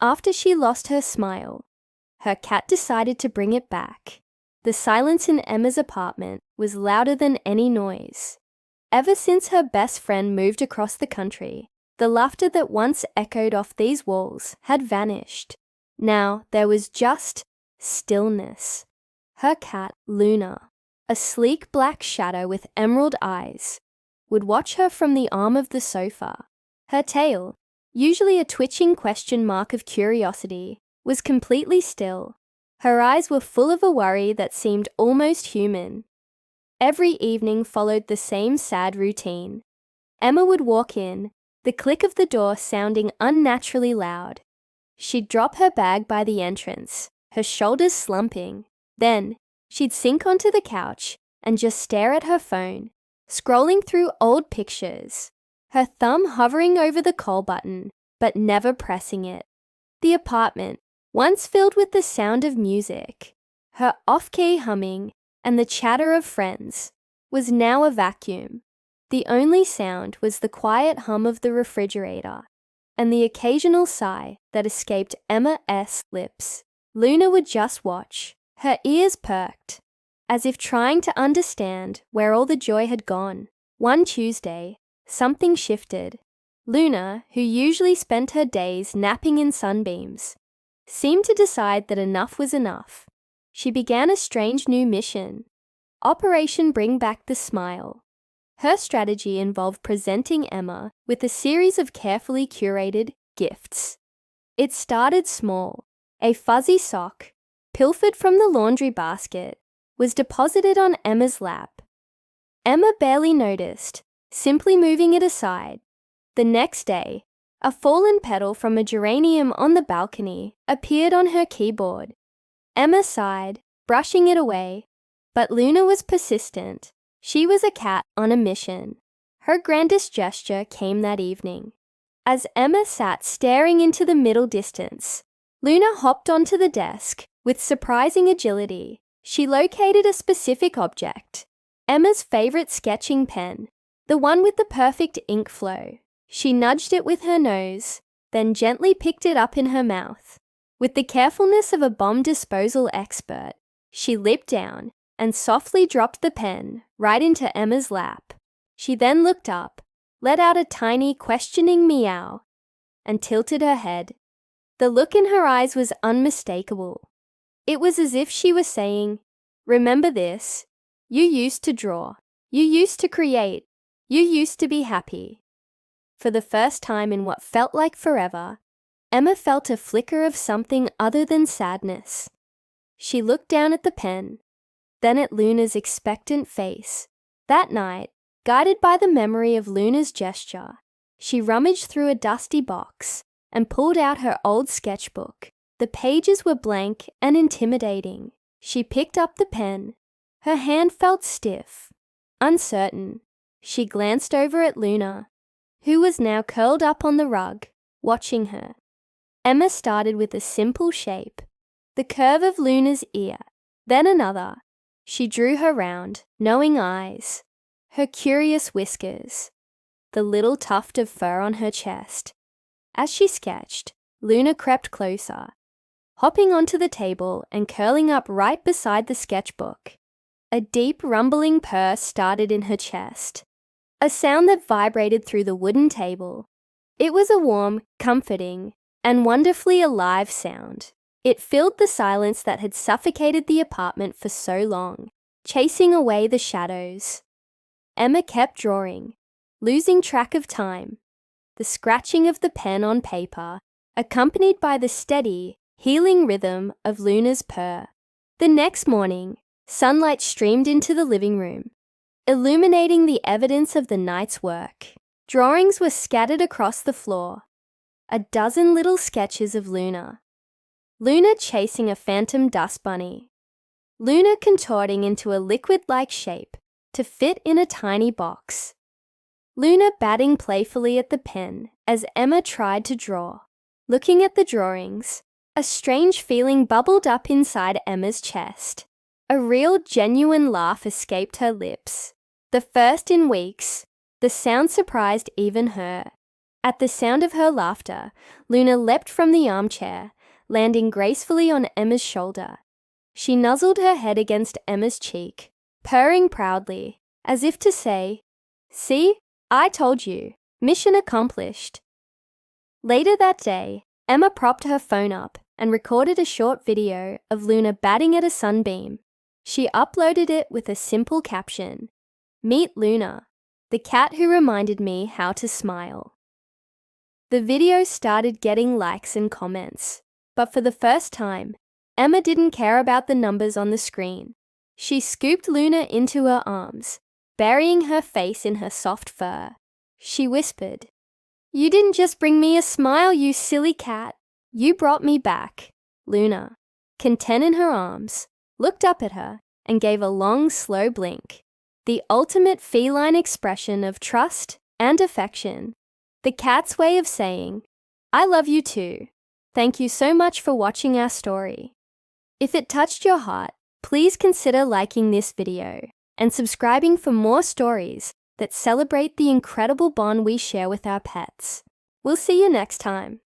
After she lost her smile, her cat decided to bring it back. The silence in Emma's apartment was louder than any noise. Ever since her best friend moved across the country, the laughter that once echoed off these walls had vanished. Now there was just stillness. Her cat, Luna, a sleek black shadow with emerald eyes, would watch her from the arm of the sofa. Her tail, usually a twitching question mark of curiosity, was completely still. Her eyes were full of a worry that seemed almost human. Every evening followed the same sad routine. Emma would walk in, the click of the door sounding unnaturally loud. She'd drop her bag by the entrance, her shoulders slumping. Then, she'd sink onto the couch and just stare at her phone, scrolling through old pictures, her thumb hovering over the call button, but never pressing it. The apartment, once filled with the sound of music, her off-key humming, and the chatter of friends, was now a vacuum. The only sound was the quiet hum of the refrigerator and the occasional sigh that escaped Emma's lips. Luna would just watch, her ears perked, as if trying to understand where all the joy had gone. One Tuesday, something shifted. Luna, who usually spent her days napping in sunbeams, seemed to decide that enough was enough. She began a strange new mission, Operation Bring Back the Smile. Her strategy involved presenting Emma with a series of carefully curated gifts. It started small. A fuzzy sock, pilfered from the laundry basket, was deposited on Emma's lap. Emma barely noticed, simply moving it aside. The next day, a fallen petal from a geranium on the balcony appeared on her keyboard. Emma sighed, brushing it away, but Luna was persistent. She was a cat on a mission. Her grandest gesture came that evening. As Emma sat staring into the middle distance, Luna hopped onto the desk. With surprising agility, she located a specific object, Emma's favorite sketching pen, the one with the perfect ink flow. She nudged it with her nose, then gently picked it up in her mouth. With the carefulness of a bomb disposal expert, she leaped down and softly dropped the pen right into Emma's lap. She then looked up, let out a tiny questioning meow, and tilted her head. The look in her eyes was unmistakable. It was as if she was saying, "Remember this? You used to draw. You used to create. You used to be happy." For the first time in what felt like forever, Emma felt a flicker of something other than sadness. She looked down at the pen, then at Luna's expectant face. That night, guided by the memory of Luna's gesture, she rummaged through a dusty box and pulled out her old sketchbook. The pages were blank and intimidating. She picked up the pen. Her hand felt stiff, uncertain. She glanced over at Luna, who was now curled up on the rug, watching her. Emma started with a simple shape, the curve of Luna's ear, then another. She drew her round, knowing eyes, her curious whiskers, the little tuft of fur on her chest. As she sketched, Luna crept closer, hopping onto the table and curling up right beside the sketchbook. A deep rumbling purr started in her chest, a sound that vibrated through the wooden table. It was a warm, comforting, and wonderfully alive sound. It filled the silence that had suffocated the apartment for so long, chasing away the shadows. Emma kept drawing, losing track of time. The scratching of the pen on paper, accompanied by the steady, healing rhythm of Luna's purr. The next morning, sunlight streamed into the living room, illuminating the evidence of the night's work. Drawings were scattered across the floor. A dozen little sketches of Luna. Luna chasing a phantom dust bunny. Luna contorting into a liquid-like shape to fit in a tiny box. Luna batting playfully at the pen as Emma tried to draw. Looking at the drawings, a strange feeling bubbled up inside Emma's chest. A real, genuine laugh escaped her lips. The first in weeks, the sound surprised even her. At the sound of her laughter, Luna leapt from the armchair, landing gracefully on Emma's shoulder. She nuzzled her head against Emma's cheek, purring proudly, as if to say, "See, I told you, mission accomplished." Later that day, Emma propped her phone up and recorded a short video of Luna batting at a sunbeam. She uploaded it with a simple caption, "Meet Luna, the cat who reminded me how to smile." The video started getting likes and comments, but for the first time, Emma didn't care about the numbers on the screen. She scooped Luna into her arms, burying her face in her soft fur. She whispered, "You didn't just bring me a smile, you silly cat. You brought me back." Luna, content in her arms, looked up at her and gave a long, slow blink, the ultimate feline expression of trust and affection. The cat's way of saying, "I love you too. Thank you so much for watching our story." If it touched your heart, please consider liking this video and subscribing for more stories that celebrate the incredible bond we share with our pets. We'll see you next time.